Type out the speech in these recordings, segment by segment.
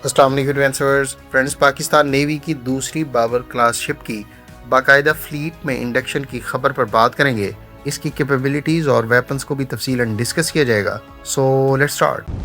अस्सलाम वालेकुम friends, Pakistan navy की दूसरी बाबर क्लास शिप की बाकायदा फ्लीट में इंडक्शन की खबर पर बात करेंगे। इसकी कैपेबिलिटीज़ और वेपन्स को भी तफसीलन डिस्कस किया जाएगा। So let's start.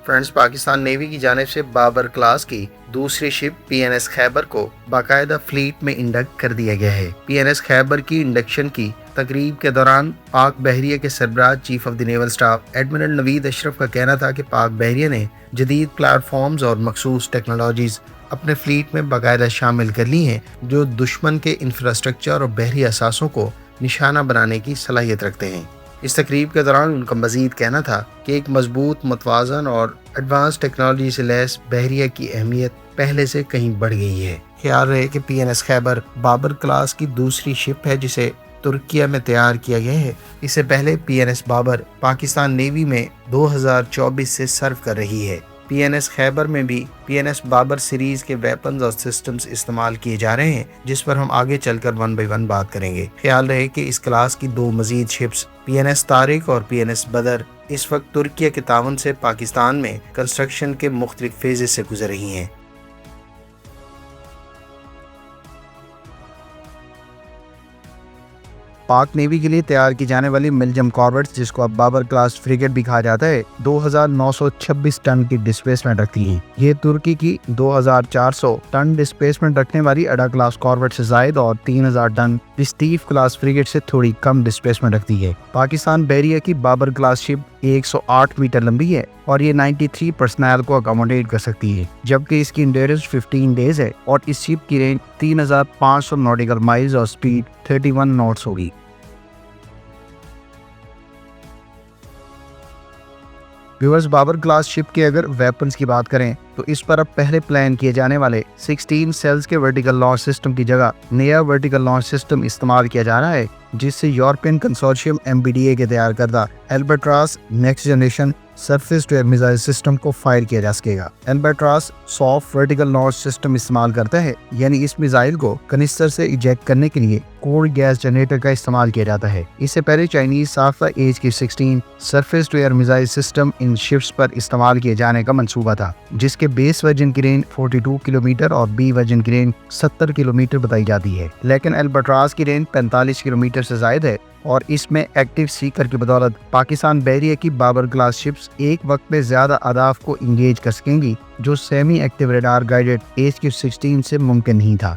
Friends, Pakistan navy की जानिब से बाबर क्लास की दूसरी शिप PNS खैबर को बाकायदा फ्लीट में इंडक्ट कर दिया गया है। PNS खैबर की इंडक्शन की तकरीब के दौरान पाक बहरिया के सरबराह chief of the naval staff admiral Naveed Ashraf का कहना था कि पाक बहरिया ने जदीद प्लेटफॉर्म्स और मखसूस टेक्नोलॉजीज अपने फ्लीट में बाकायदा शामिल कर ली हैं, जो दुश्मन के इंफ्रास्ट्रक्चर और बहरी असासों को निशाना बनाने की सलाहियत रखते हैं। इस तकरीब के दौरान उनका मजीद कहना था कि एक मजबूत, मतवाजन और एडवांस टेक्नोलॉजी से लैस बहरिया की अहमियत पहले से कहीं बढ़ गई है। ख्याल रहे कि PNS खैबर बाबर क्लास की दूसरी शिप है जिसे तुर्किया में तैयार किया गया है। इससे पहले PNS बाबर पाकिस्तान नेवी में 2024 से सर्व कर रही है। PNS खैबर में भी PNS बाबर सीरीज के वेपन्स और सिस्टम्स इस्तेमाल किए जा रहे हैं, जिस पर हम आगे चलकर 1 बाय 1 बात करेंगे। ख्याल रहे कि इस क्लास की 2 मजीद शिप्स PNS तारिक और PNS बदर इस वक्त तुर्किया के तावन से पाकिस्तान में कंस्ट्रक्शन के मुख्तलिफ फेजेस से गुजर रही हैं। पाक नेवी के लिए तैयार की जाने वाली मिलजम कॉर्वेट्स, जिसको अब बाबर क्लास फ्रिगेट भी कहा जाता है, 2926 टन की डिस्प्लेसमेंट रखती हैं। ये तुर्की की 2400 टन डिस्प्लेसमेंट रखने वाली अडा क्लास कॉर्वेट से जायद और 3000 टन स्टीव क्लास फ्रिगेट से थोड़ी कम डिस्प्लेसमेंट रखती है। पाकिस्तान बहरिया की बाबर क्लास शिप 108 मीटर लंबी है और ये 93 पर्सनल को अकोमोडेट कर सकती है, जबकि इसकी इंड्योरेंस 15 डेज है और इस शिप की रेंज 3500 नॉटिकल माइल्स और स्पीड 31 नॉट्स होगी। व्यूअर्स, बाबर क्लास शिप के अगर वेपन्स की बात करें तो इस पर अब पहले प्लान किए जाने वाले 16 सेल्स के वर्टिकल लॉन्च सिस्टम की जगह नया वर्टिकल लॉन्च सिस्टम इस्तेमाल किया जा रहा है, जिससे यूरोपियन कंसोर्शियम MBDA के तैयार करदा Albatross next generation surface to air missile system को फायर किया जा सकेगा। Albatross soft vertical launch system इस्तेमाल करता है, यानी इस मिसाइल को कनिस्टर से इजेक्ट करने के लिए कोर गैस जनरेटर का इस्तेमाल किया जाता है। इससे पहले चाइनीज साफ्ता HK-16 surface to air missile system इन शिप्स पर इस्तेमाल किए जाने का मंसूबा था, जिसके बेस वर्जन की रेंज 42 किलोमीटर और बी वर्जन की रेंज 70 किलोमीटर बताई जाती है। लेकिन एल्बाट्रॉस की रेंज 45 किलोमीटर से ज्यादा है और इसमें एक्टिव सीकर की बदौलत पाकिस्तान बहरिया की बाबर क्लास शिप्स एक वक्त में ज्यादा अहदाफ को इंगेज कर सकेंगी, जो semi active radar guided HK-16 से मुमकिन नहीं था।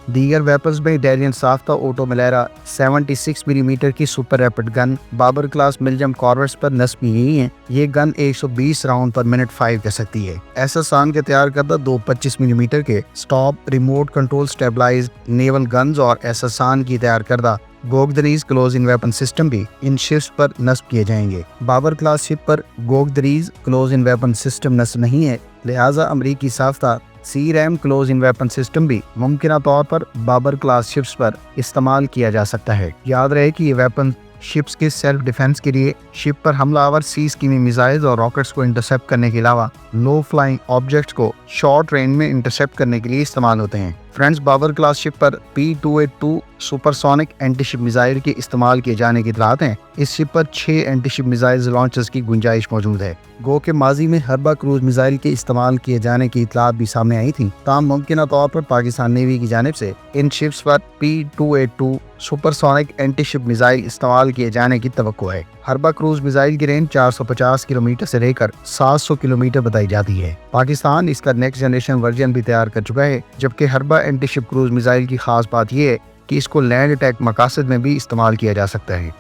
दीगर वेपन्स में इटालियन साफ्ता ऑटो मिलेरा 76 मिलीमीटर की super rapid gun Babur class Milgem corvettes पर नस्ब की गई है। ये गन 120 राउंड पर मिनट 5 कर सकती है। एसएसआन के तैयार करदा 2 25 मिलीमीटर के stop remote control stabilised naval guns और एसएसआन की तैयार करदा गोगदरीज क्लोज इन वेपन सिस्टम भी इन शिप्स पर नस्ब किए जाएंगे। बाबर क्लास शिप पर गोगदरीज क्लोज इन वेपन सिस्टम नस्ब नहीं है, लिहाजा अमरीकी साफ्ता CRAM close in weapon system भी मुमकिन तौर पर बाबर क्लास शिप्स पर इस्तेमाल किया जा सकता है। याद रहे कि ये वेपन शिप्स के सेल्फ डिफेंस के लिए, शिप पर हमलावर सी स्कीमी मिसाइल्स और रॉकेट्स को इंटरसेप्ट करने के अलावा लो फ्लाइंग ऑब्जेक्ट्स को शॉर्ट रेंज में इंटरसेप्ट करने के लिए इस्तेमाल होते हैं। फ्रेंड्स, बाबर क्लास शिप पर P282 सुपरसोनिक एंटीशिप मिसाइल के इस्तेमाल किए जाने की इतलात हैं। इस शिप पर 6 एंटीशिप मिसाइल लॉन्चर्स की गुंजाइश मौजूद है। गो के माजी में हरबा क्रूज मिसाइल के इस्तेमाल किए जाने की इतलात भी सामने आई थी। ताम मुमकिन तौर पर पाकिस्तान नेवी की जानिब से इन शिप्स पर P282 सुपरसोनिक एंटीशिप मिसाइल इस्तेमाल किए जाने की तवक्को है। हरबा क्रूज मिसाइल की रेंज 450 किलोमीटर से लेकर 700 किलोमीटर बताई जाती है। पाकिस्तान इसका नेक्स्ट जनरेशन वर्जन भी तैयार कर चुका है, जबकि हरबा एंटीशिप क्रूज मिसाइल की खास बात यह है कि इसको लैंड अटैक मकासद में भी इस्तेमाल किया जा सकता है।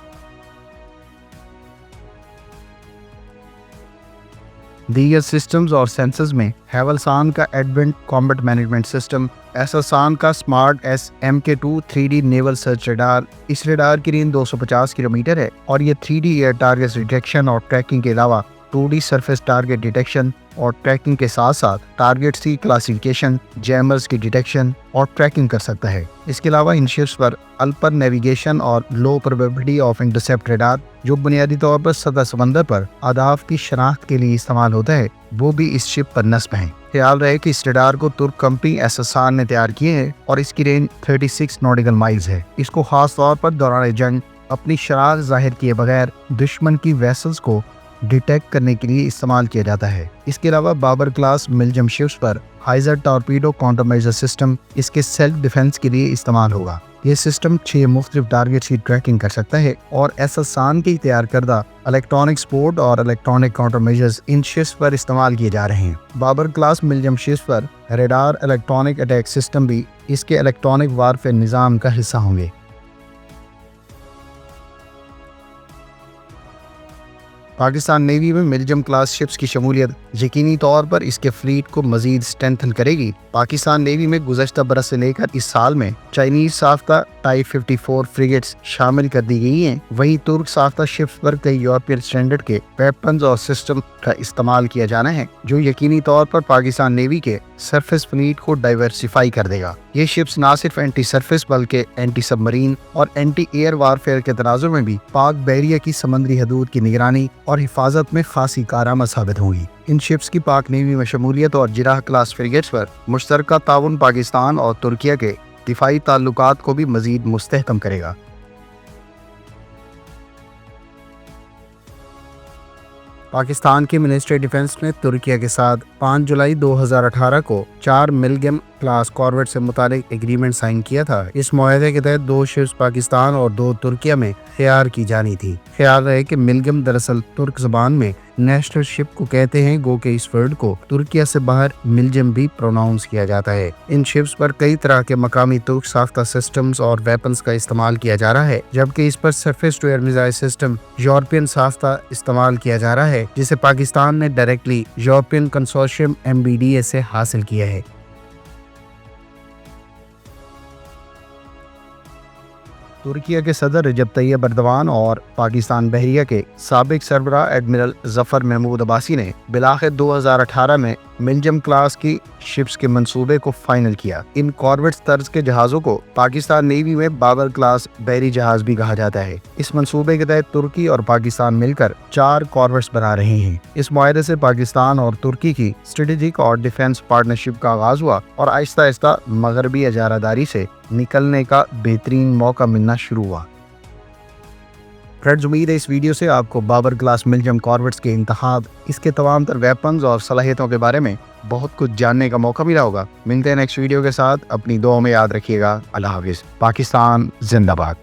दीगर सिस्टम्स और सेंसर्स में हेवलसान का एडवेंट कॉम्बैट मैनेजमेंट सिस्टम, एसएसआन का smart MK2 3D naval search radar. इस रेडार की रेंज 250 किलोमीटर है और ये 3D एयर टारगेट डिटेक्शन और ट्रैकिंग के अलावा 2D सरफेस टारगेट डिटेक्शन और ट्रैकिंग के साथ साथ टारगेट्स की क्लासिफिकेशन, जैमर्स की डिटेक्शन और ट्रैकिंग कर सकता है। इसके अलावा इन शिप्स पर अल्पर नेविगेशन और लो प्रोबेबिलिटी ऑफ इंटरसेप्ट रडार, जो बुनियादी तौर पर सतह समंदर पर अहदाफ की शनाख्त के लिए इस्तेमाल होता है, वो भी इस शिप पर नस्ब हैं। ख्याल रहे कि इस रडार को तुर्क कंपनी एसएसआर ने तैयार किए है और इसकी रेंज 36 नॉटिकल माइल्स है। इसको खास तौर पर दौरान जंग अपनी शरारत जाहिर किए बगैर दुश्मन की वेसल्स को डिटेक्ट करने के लिए इस्तेमाल किया जाता है। इसके अलावा बाबर क्लास मिलजम शिप्स पर हाइजर टॉर्पीडो काउंटरमेजर सिस्टम इसके सेल्फ डिफेंस के लिए इस्तेमाल होगा। ये सिस्टम 6 मुख्तलिफ टारगेट्स की ट्रैकिंग कर सकता है और एसएसआर की तैयार करदा इलेक्ट्रॉनिक सपोर्ट और electronic counter measures in ships पर इस्तेमाल किए जा रहे हैं। बाबर क्लास मिलजम शिप्स पर रडार इलेक्ट्रॉनिक अटैक सिस्टम भी इसके इलेक्ट्रॉनिक वारफेयर निज़ाम का हिस्सा होंगे। पाकिस्तान नेवी में मिलजम क्लास शिप्स की शमूलियत यकीनी तौर पर इसके फ्लीट को मजीद स्ट्रेंथन करेगी। पाकिस्तान नेवी में गुज़श्ता बरस से लेकर इस साल में चाइनीज साफ्ता टाइप 54 फ्रिगेट्स शामिल कर दी गई हैं। वहीं तुर्क साफ्ता शिप्स पर कई यूरोपियन स्टैंडर्ड के वेपन्स और सिस्टम का इस्तेमाल किया जाना है, जो यकीनी तौर पर पाकिस्तान नेवी के सरफेस फ्लीट को डाइवर्सिफाई कर देगा। ये शिप्स ना सिर्फ एंटी सरफेस बल्कि एंटी सबमरीन और एंटी एयर वारफेयर के तनाजुर में भी पाक बहरिया की समंदरी हदूद की निगरानी और हिफाजत में खासी कारआमद साबित होंगी। इन शिप्स की पाक नेवी में शमूलियत और जिराह क्लास फ्रिगेट्स पर मुश्तरका ताउन पाकिस्तान और तुर्किया के दिफाई ताल्लुकात को भी मजीद मुस्तहकम करेगा। पाकिस्तान की मिनिस्ट्री डिफेंस ने तुर्किया के साथ 5 जुलाई 2018 को 4 मिलगम क्लास कॉर्वेट से मुतालिक एग्रीमेंट साइन किया था। इस मुआहदे के तहत 2 शिप्स पाकिस्तान और 2 तुर्किया में तैयार की जानी थी। ख्याल रहे कि मिलगम दरअसल तुर्क जबान में नेशनल शिप को कहते हैं, गो के इस वर्ड को तुर्किया से बाहर मिलजम भी प्रोनाउंस किया जाता है। इन शिप्स पर कई तरह के मकामी तुर्क साख्ता सिस्टम्स और वेपन्स का इस्तेमाल किया जा रहा है, जबकि इस पर surface to air missile system European साख्ता इस्तेमाल किया जा रहा है, जिसे पाकिस्तान ने डायरेक्टली यूरोपियन कंसोर्शियम MBDA से हासिल किया है। तुर्किया के सदर रजब तैयब एर्दोगान और पाकिस्तान बहरिया के साबिक सरबराह एडमिरल जफर महमूद अब्बासी ने बिलाखिर 2018 में मिलजम क्लास की शिप्स के मंसूबे को फाइनल किया। इन कॉर्वेट्स तर्ज के जहाज़ों को पाकिस्तान नेवी में बाबर क्लास बहरी जहाज भी कहा जाता है। इस मंसूबे के तहत तुर्की और पाकिस्तान मिलकर 4 कॉर्वेट्स बना रहे हैं। इस मुआहदे से पाकिस्तान और तुर्की की स्ट्रेटेजिक और डिफेंस पार्टनरशिप का आगाज हुआ और आहिस्ता आहिस्ता मगरबी इजारादारी से निकलने का बेहतरीन मौका मिलना शुरू हुआ। फ्रेंड्स, उम्मीद है इस वीडियो से आपको बाबर क्लास मिलजम कॉर्वेट्स के इंतखाब, इसके तमाम तर वेपन्स और सलाहियतों के बारे में बहुत कुछ जानने का मौका मिला होगा। मिलते हैं नेक्स्ट वीडियो के साथ। अपनी दुआ में याद रखिएगा। अल्लाह हाफिज़। पाकिस्तान जिंदाबाद।